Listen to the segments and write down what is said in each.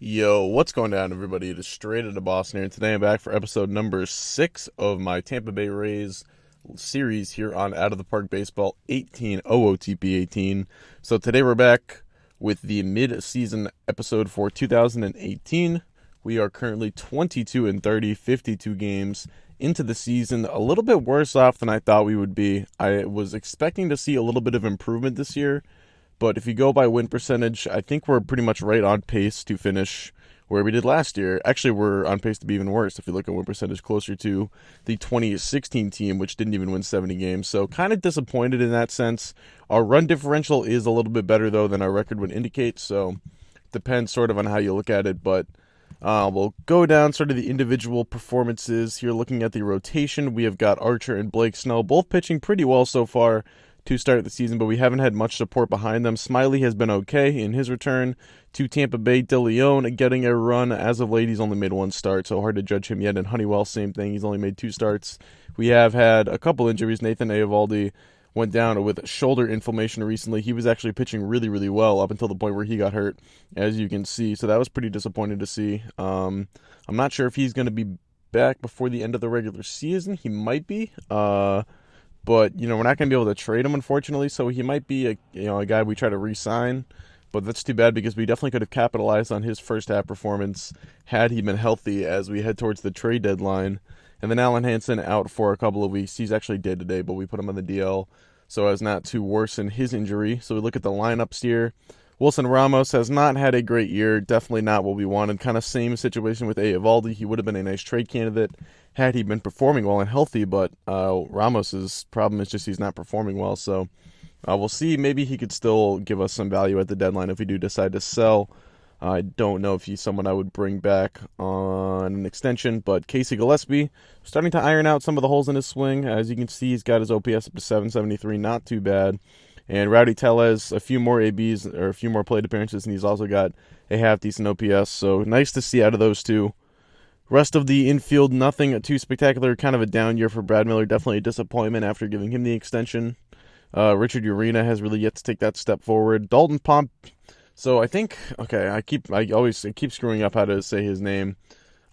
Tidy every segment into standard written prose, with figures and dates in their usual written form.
Yo, what's going down, everybody? It is Straight Outta Boston here, and today I'm back for episode number 6 of my Tampa Bay Rays series here on Out of the Park Baseball 18, OOTP 18. So today we're back with the mid-season episode for 2018. We are currently 22-30, 52 games into the season, a little bit worse off than I thought we would be. I was expecting to see a little bit of improvement this year, but if you go by win percentage, I think we're pretty much right on pace to finish where we did last year. Actually, we're on pace to be even worse if you look at win percentage, closer to the 2016 team, which didn't even win 70 games. So kind of disappointed in that sense. Our run differential is a little bit better, though, than our record would indicate. So depends sort of on how you look at it. But we'll go down sort of the individual performances here. Looking at the rotation, we have got Archer and Blake Snell both pitching pretty well so far to start the season, but we haven't had much support behind them. Smiley has been okay in his return to Tampa Bay. De Leon getting a run. As of late, he's only made one start, so hard to judge him yet. And Honeywell, same thing. He's only made 2 starts. We have had a couple injuries. Nathan Eovaldi went down with shoulder inflammation recently. He was actually pitching really, really well up until the point where he got hurt, as you can see. So that was pretty disappointing to see. I'm not sure if he's going to be back before the end of the regular season. He might be. But, we're not going to be able to trade him, unfortunately, so he might be a guy we try to re-sign. But that's too bad because we definitely could have capitalized on his first-half performance had he been healthy as we head towards the trade deadline. And then Alan Hansen out for a couple of weeks. He's actually dead today, but we put him on the DL so as not to worsen his injury. So we look at the lineups here. Wilson Ramos has not had a great year. Definitely not what we wanted. Kind of same situation with Eovaldi. He would have been a nice trade candidate had he been performing well and healthy, but Ramos's problem is just he's not performing well. So we'll see. Maybe he could still give us some value at the deadline if we do decide to sell. I don't know if he's someone I would bring back on an extension, but Casey Gillespie starting to iron out some of the holes in his swing. As you can see, he's got his OPS up to 773, not too bad. And Rowdy Tellez, a few more ABs or a few more plate appearances, and he's also got a half-decent OPS. So nice to see out of those two. Rest of the infield, nothing too spectacular. Kind of a down year for Brad Miller. Definitely a disappointment after giving him the extension. Richard Urena has really yet to take that step forward. Dalton Pomp. So I think, okay, I keep screwing up how to say his name.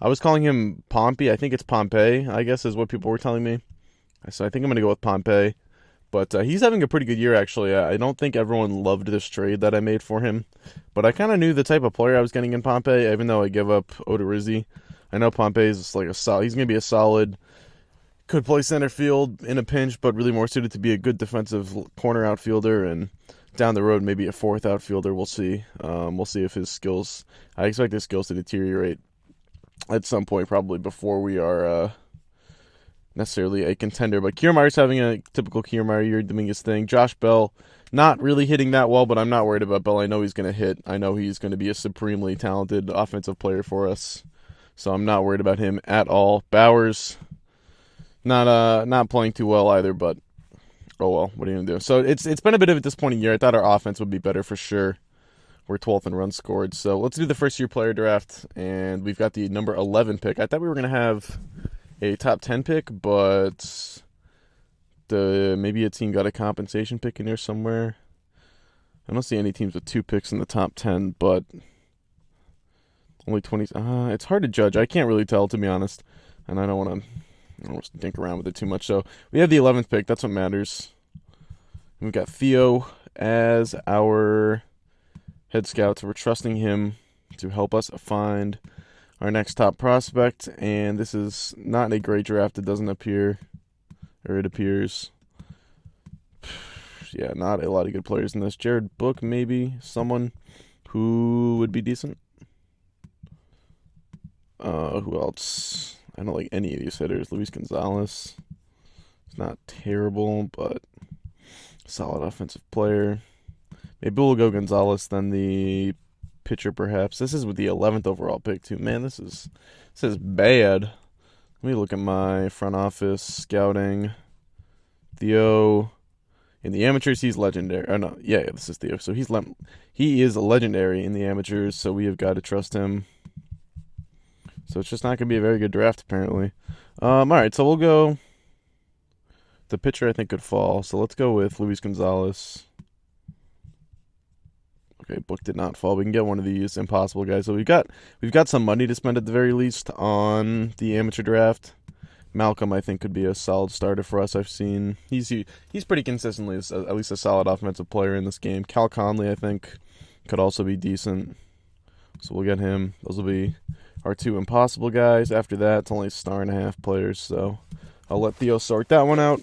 I was calling him Pompey. I think it's Pompey, I guess, is what people were telling me. So I think I'm going to go with Pompey. But he's having a pretty good year, actually. I don't think everyone loved this trade that I made for him. But I kind of knew the type of player I was getting in Pompey, even though I give up Odorizzi. I know Pompey is like he's going to be a solid, could play center field in a pinch, but really more suited to be a good defensive corner outfielder, and down the road maybe a fourth outfielder. We'll see. We'll see if his skills. I expect his skills to deteriorate at some point, probably before we are necessarily a contender. But Kiermaier's having a typical Kiermaier year, doing his thing. Josh Bell not really hitting that well, but I'm not worried about Bell. I know he's going to hit. I know he's going to be a supremely talented offensive player for us. So I'm not worried about him at all. Bowers, not playing too well either, but oh well, what are you gonna do? So it's been a bit of a disappointing year. I thought our offense would be better for sure. We're 12th in runs scored. So let's do the first year player draft, and we've got the number 11 pick. I thought we were gonna have a top 10 pick, but maybe a team got a compensation pick in here somewhere. I don't see any teams with 2 picks in the top 10, but only 20. It's hard to judge. I can't really tell, to be honest. And I don't want to dink around with it too much. So we have the 11th pick. That's what matters. And we've got Theo as our head scout. So we're trusting him to help us find our next top prospect. And this is not a great draft. It doesn't appear, or it appears. Yeah, not a lot of good players in this. Jared Book, maybe. Someone who would be decent. Who else? I don't like any of these hitters. Luis Gonzalez. He's not terrible, but solid offensive player. Maybe we'll go Gonzalez, then the pitcher perhaps. This is with the 11th overall pick too. Man, this is bad. Let me look at my front office scouting. Theo, in the amateurs, he's legendary. Oh no, yeah, this is Theo. So he is legendary in the amateurs. So we have got to trust him. So it's just not going to be a very good draft, apparently. All right, so we'll go. The pitcher, I think, could fall. So let's go with Luis Gonzalez. Okay, book did not fall. We can get one of these impossible guys. So we've got some money to spend at the very least on the amateur draft. Malcolm, I think, could be a solid starter for us. I've seen he's pretty consistently at least a solid offensive player in this game. Cal Conley, I think, could also be decent. So we'll get him. Those will be our two impossible guys. After that, it's only star and a half players. So I'll let Theo sort that one out.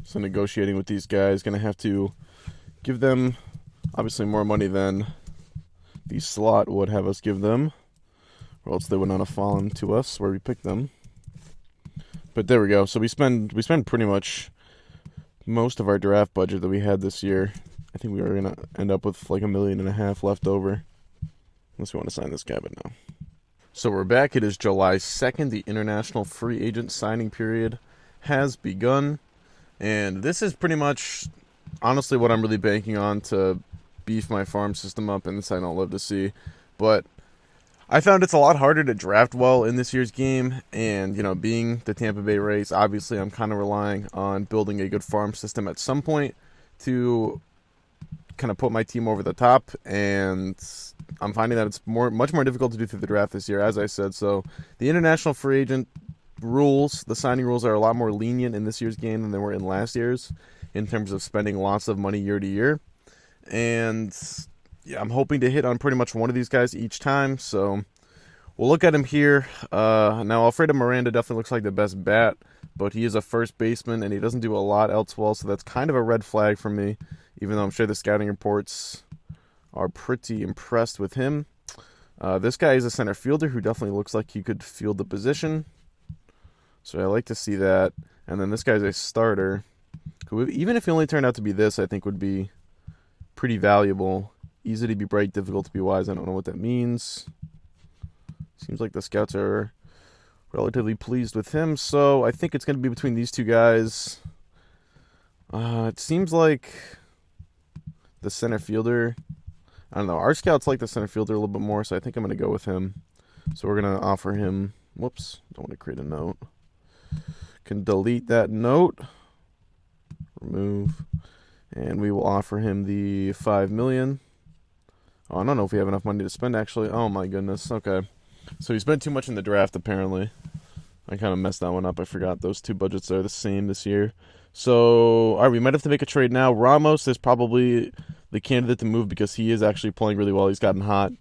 So negotiating with these guys, gonna have to give them obviously more money than the slot would have us give them, or else they would not have fallen to us where we picked them. But there we go. So we spend pretty much most of our draft budget that we had this year. I think we were gonna end up with like $1.5 million left over, unless we want to sign this guy, but no. So we're back. It is July 2nd. The international free agent signing period has begun, and this is pretty much honestly what I'm really banking on to beef my farm system up, and this I don't love to see. But I found it's a lot harder to draft well in this year's game, and being the Tampa Bay Rays, obviously I'm kind of relying on building a good farm system at some point to kind of put my team over the top, and I'm finding that it's much more difficult to do through the draft this year, as I said. So the international free agent rules, the signing rules, are a lot more lenient in this year's game than they were in last year's in terms of spending lots of money year to year. And yeah, I'm hoping to hit on pretty much one of these guys each time. So we'll look at him here. Now, Alfredo Miranda definitely looks like the best bat, but he is a first baseman, and he doesn't do a lot else well, so that's kind of a red flag for me, even though I'm sure the scouting reports are pretty impressed with him. This guy is a center fielder who definitely looks like he could field the position, so I like to see that. And then this guy's a starter who, even if he only turned out to be this, I think would be pretty valuable. Easy to be bright, difficult to be wise. I don't know what that means. Seems like the scouts are relatively pleased with him, so I think it's going to be between these two guys. It seems like the center fielder, I don't know, our scouts like the center fielder a little bit more, so I think I'm going to go with him. So we're going to offer him, whoops, don't want to create a note. Can delete that note, remove, and we will offer him the $5 million. Oh, I don't know if we have enough money to spend, actually. Oh, my goodness. Okay. So we spent too much in the draft, apparently. I kind of messed that one up. I forgot those two budgets are the same this year. So, all right, we might have to make a trade now. Ramos is probably the candidate to move because he is actually playing really well. He's gotten hot.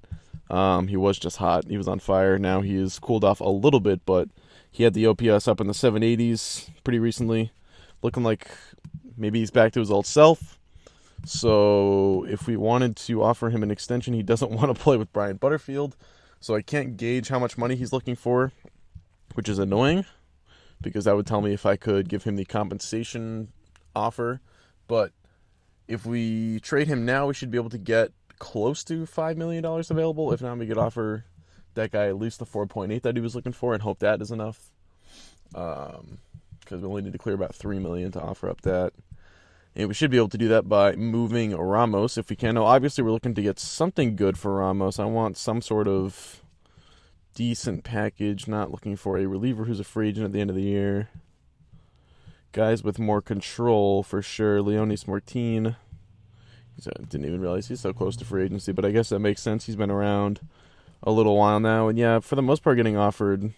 He was just hot. He was on fire. Now he has cooled off a little bit, but he had the OPS up in the 780s pretty recently. Looking like maybe he's back to his old self. So if we wanted to offer him an extension, he doesn't want to play with Brian Butterfield. So I can't gauge how much money he's looking for, which is annoying because that would tell me if I could give him the compensation offer. But if we trade him now, we should be able to get close to $5 million available. If not, we could offer that guy at least the 4.8 that he was looking for and hope that is enough. Because we only need to clear about $3 million to offer up that. And we should be able to do that by moving Ramos if we can. Now, obviously, we're looking to get something good for Ramos. I want some sort of decent package, not looking for a reliever who's a free agent at the end of the year. Guys with more control, for sure. Leonis Martin. I didn't even realize he's so close to free agency, but I guess that makes sense. He's been around a little while now. And, yeah, for the most part, getting offered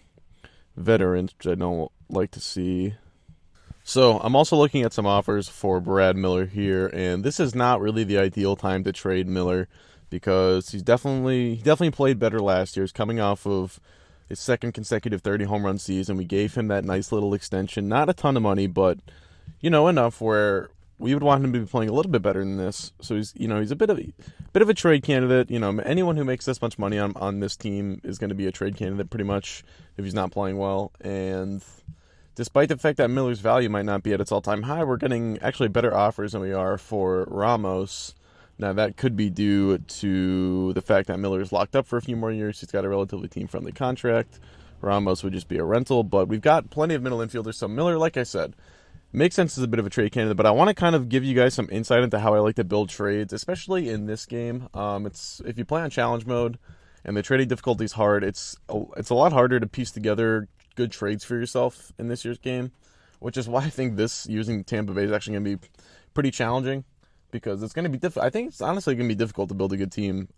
veterans, which I don't like to see. So I'm also looking at some offers for Brad Miller here, and this is not really the ideal time to trade Miller because he definitely played better last year. He's coming off of his second consecutive 30 home run season. We gave him that nice little extension, not a ton of money, but enough where we would want him to be playing a little bit better than this. So he's a bit of a trade candidate. Anyone who makes this much money on this team is going to be a trade candidate pretty much if he's not playing well. And despite the fact that Miller's value might not be at its all-time high, we're getting actually better offers than we are for Ramos. Now, that could be due to the fact that Miller is locked up for a few more years. He's got a relatively team-friendly contract. Ramos would just be a rental, but we've got plenty of middle infielders. So Miller, like I said, makes sense as a bit of a trade candidate, but I want to kind of give you guys some insight into how I like to build trades, especially in this game. It's if you play on challenge mode and the trading difficulty is hard, it's a lot harder to piece together good trades for yourself in this year's game, which is why I think using Tampa Bay is actually going to be pretty challenging because it's going to be difficult. I think it's honestly going to be difficult to build a good team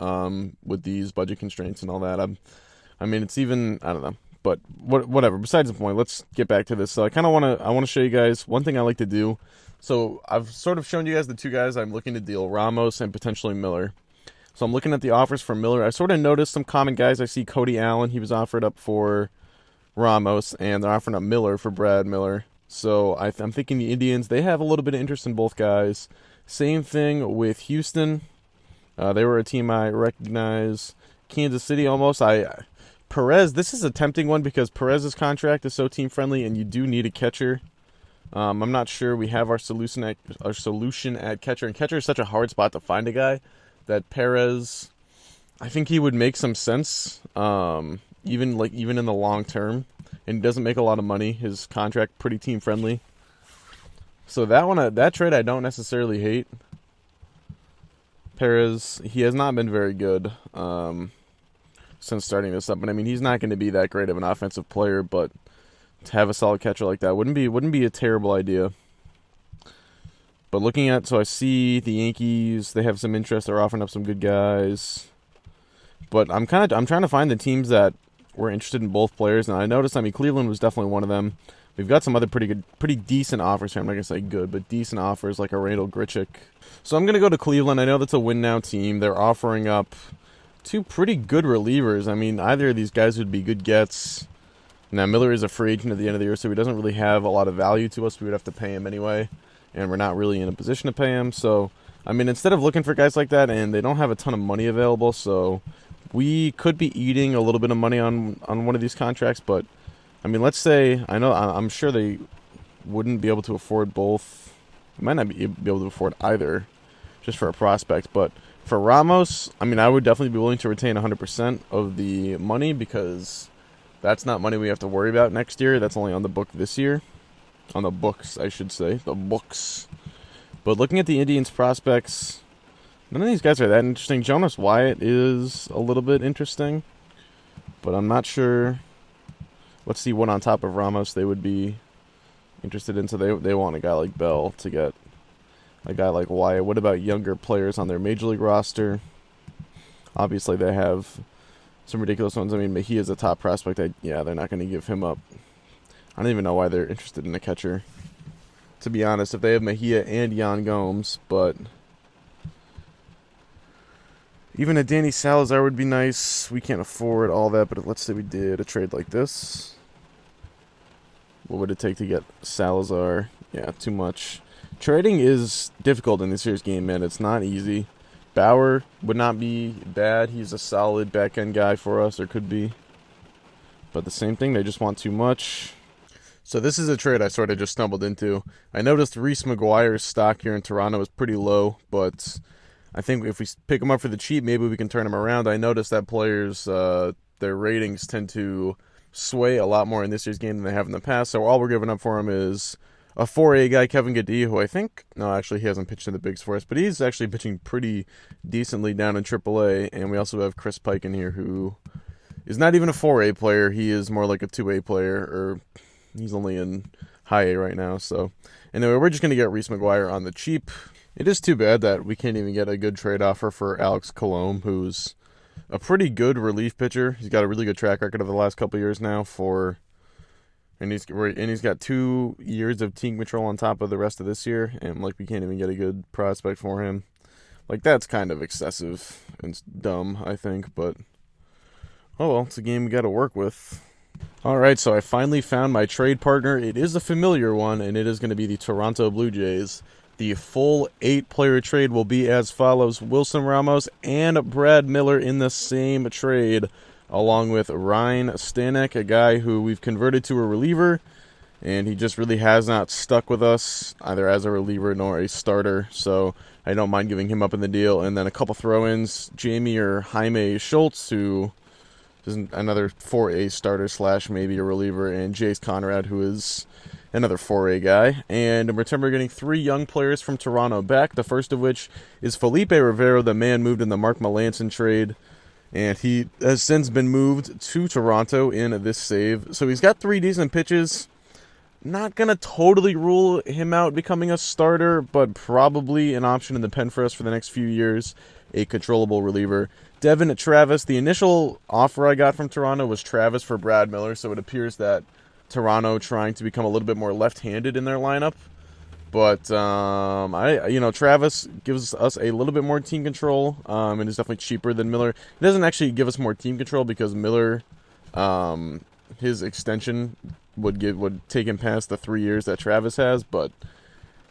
with these budget constraints and all that. I mean, it's even, I don't know. But whatever. Besides the point, let's get back to this. So I want to show you guys one thing I like to do. So I've sort of shown you guys the two guys I'm looking to deal, Ramos and potentially Miller. So I'm looking at the offers for Miller. I sort of noticed some common guys. I see Cody Allen. He was offered up for Ramos, and they're offering up Miller for Brad Miller. So I'm thinking the Indians, they have a little bit of interest in both guys. Same thing with Houston. They were a team I recognize. Kansas City almost. Perez, this is a tempting one because Perez's contract is so team-friendly, and you do need a catcher. I'm not sure we have our solution at catcher, and catcher is such a hard spot to find a guy that Perez, I think he would make some sense, even in the long term, and he doesn't make a lot of money. His contract pretty team-friendly. So that trade I don't necessarily hate. Perez, he has not been very good since starting this up. But I mean, he's not going to be that great of an offensive player, but to have a solid catcher like that wouldn't be a terrible idea. But so I see the Yankees, they have some interest. They're offering up some good guys. But I'm trying to find the teams that were interested in both players, and I noticed, Cleveland was definitely one of them. We've got some other pretty decent offers here. I'm not going to say good, but decent offers like a Randall Grichuk. So I'm going to go to Cleveland. I know that's a win-now team. They're offering up two pretty good relievers. I mean, either of these guys would be good gets. Now, Miller is a free agent at the end of the year, so he doesn't really have a lot of value to us. We would have to pay him anyway, and we're not really in a position to pay him. So, I mean, instead of looking for guys like that, and they don't have a ton of money available, so we could be eating a little bit of money on one of these contracts. But, I mean, let's say, I'm sure they wouldn't be able to afford both. They might not be able to afford either, just for a prospect. But for Ramos, I mean, I would definitely be willing to retain 100% of the money because that's not money we have to worry about next year. That's only on the book this year. On the books, I should say. The books. But looking at the Indians' prospects, none of these guys are that interesting. Jonas Wyatt is a little bit interesting, but I'm not sure. Let's see what on top of Ramos they would be interested in. So they want a guy like Bell to get a guy like Wyatt. What about younger players on their Major League roster? Obviously, they have some ridiculous ones. I mean, Mejia's a top prospect. They're not going to give him up. I don't even know why they're interested in a catcher, to be honest, if they have Mejia and Yan Gomes. But even a Danny Salazar would be nice. We can't afford all that, but let's say we did a trade like this. What would it take to get Salazar? Yeah, too much. Trading is difficult in this year's game, man. It's not easy. Bauer would not be bad. He's a solid back-end guy for us, or could be. But the same thing, they just want too much. So this is a trade I sort of just stumbled into. I noticed Reese McGuire's stock here in Toronto is pretty low, but I think if we pick him up for the cheap, maybe we can turn him around. I noticed that players, their ratings tend to sway a lot more in this year's game than they have in the past, so all we're giving up for him is a 4A guy, Kevin Gaddy, who he hasn't pitched in the bigs for us, but he's actually pitching pretty decently down in AAA, and we also have Chris Pike in here, who is not even a 4A player. He is more like a 2A player, or he's only in high A right now. So anyway, we're just going to get Reese McGuire on the cheap. It is too bad that we can't even get a good trade offer for Alex Colomb, who's a pretty good relief pitcher. He's got a really good track record over the last couple years now and he's got 2 years of team control on top of the rest of this year, and we can't even get a good prospect for him. That's kind of excessive and dumb, I think, but oh well, it's a game we got to work with. Alright, so I finally found my trade partner. It is a familiar one, and it is going to be the Toronto Blue Jays. The full 8-player trade will be as follows: Wilson Ramos and Brad Miller in the same trade, along with Ryan Stanek, a guy who we've converted to a reliever, and he just really has not stuck with us, either as a reliever nor a starter, so I don't mind giving him up in the deal. And then a couple throw-ins, Jamie or Jaime Schultz, who is another 4A starter / maybe a reliever, and Jace Conrad, who is another 4A guy. And in return, we're getting 3 young players from Toronto back, the first of which is Felipe Rivero, the man moved in the Mark Melancon trade, and he has since been moved to Toronto in this save. So he's got 3 decent pitches. Not going to totally rule him out becoming a starter, but probably an option in the pen for us for the next few years. A controllable reliever. Devin Travis, the initial offer I got from Toronto was Travis for Brad Miller, so it appears that Toronto trying to become a little bit more left-handed in their lineup. But Travis gives us a little bit more team control, and is definitely cheaper than Miller. It doesn't actually give us more team control because Miller, his extension would take him past the 3 years that Travis has. But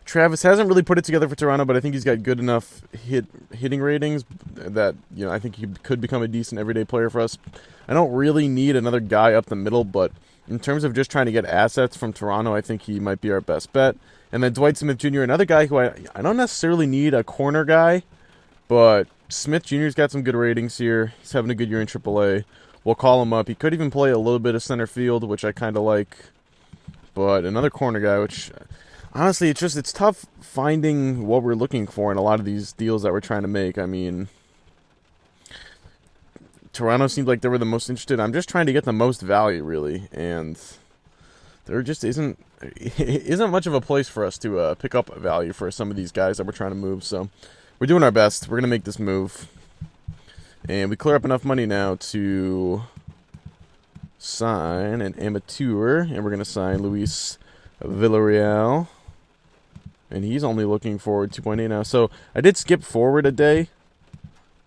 Travis hasn't really put it together for Toronto, but I think he's got good enough hitting ratings that I think he could become a decent everyday player for us. I don't really need another guy up the middle, but in terms of just trying to get assets from Toronto, I think he might be our best bet. And then Dwight Smith Jr., another guy who I don't necessarily need a corner guy, but Smith Jr.'s got some good ratings here. He's having a good year in AAA. We'll call him up. He could even play a little bit of center field, which I kind of like. But another corner guy, which honestly, it's tough finding what we're looking for in a lot of these deals that we're trying to make. I mean, Toronto seemed like they were the most interested. I'm just trying to get the most value, really, and there just isn't much of a place for us to pick up value for some of these guys that we're trying to move. So we're doing our best. We're going to make this move. And we clear up enough money now to sign an amateur. And we're going to sign Luis Villarreal. And he's only looking for 2.8 now. So I did skip forward a day.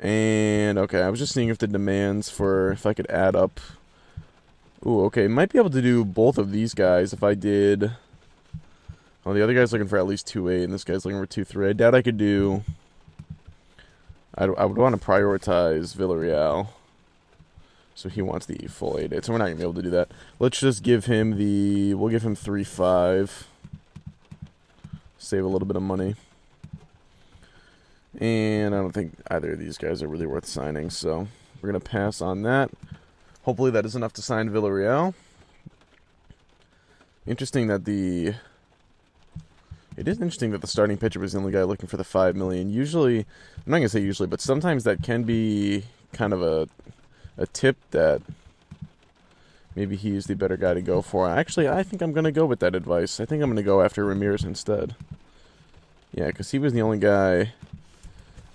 And, okay, I was just seeing if the demands if I could add up. Ooh, okay, might be able to do both of these guys if I did. Oh, the other guy's looking for at least 2.8, and this guy's looking for 2.3. I doubt I could do. I would want to prioritize Villarreal. So he wants the full 8.8, so we're not going to be able to do that. Let's just give him we'll give him 3.5. Save a little bit of money. And I don't think either of these guys are really worth signing, so we're going to pass on that. Hopefully that is enough to sign Villarreal. It is interesting that the starting pitcher was the only guy looking for the $5 million. Usually, I'm not gonna say usually, but sometimes that can be kind of a tip that maybe he's the better guy to go for. Actually, I think I'm gonna go with that advice. I think I'm gonna go after Ramirez instead. Yeah, because he was the only guy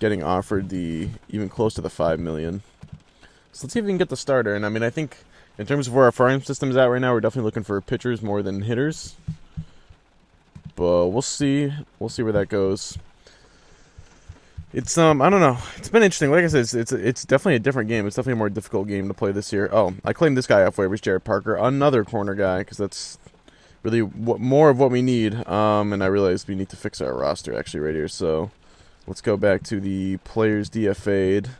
getting offered even close to the $5 million. So let's see if we can get the starter. And I mean, I think in terms of where our farm system's at right now, we're definitely looking for pitchers more than hitters. But we'll see. We'll see where that goes. It's I don't know. It's been interesting. Like I said, it's definitely a different game. It's definitely a more difficult game to play this year. Oh, I claimed this guy off waivers, Jared Parker, another corner guy, because that's really more of what we need. And I realized we need to fix our roster actually right here. So let's go back to the players DFA'd.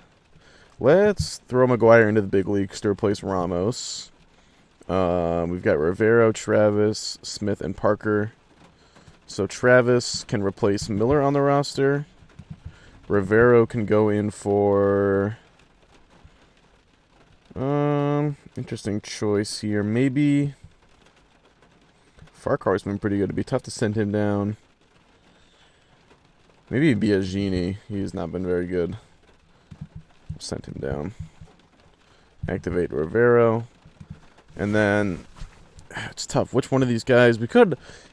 Let's throw McGuire into the big leagues to replace Ramos. We've got Rivero, Travis, Smith, and Parker. So Travis can replace Miller on the roster. Rivero can go in for... interesting choice here. Maybe... Farquhar's been pretty good. It'd be tough to send him down. Maybe Biagini. He's not been very good. Sent him down. Activate Rivero. And then it's tough. Which one of these guys?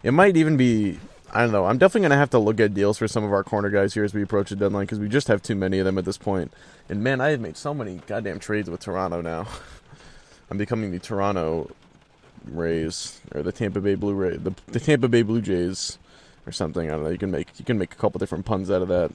It might even be, I don't know. I'm definitely going to have to look at deals for some of our corner guys here as we approach the deadline because we just have too many of them at this point. And man, I have made so many goddamn trades with Toronto now. I'm becoming the Toronto Rays or the Tampa Bay the Tampa Bay Blue Jays or something. I don't know. You can make a couple different puns out of that.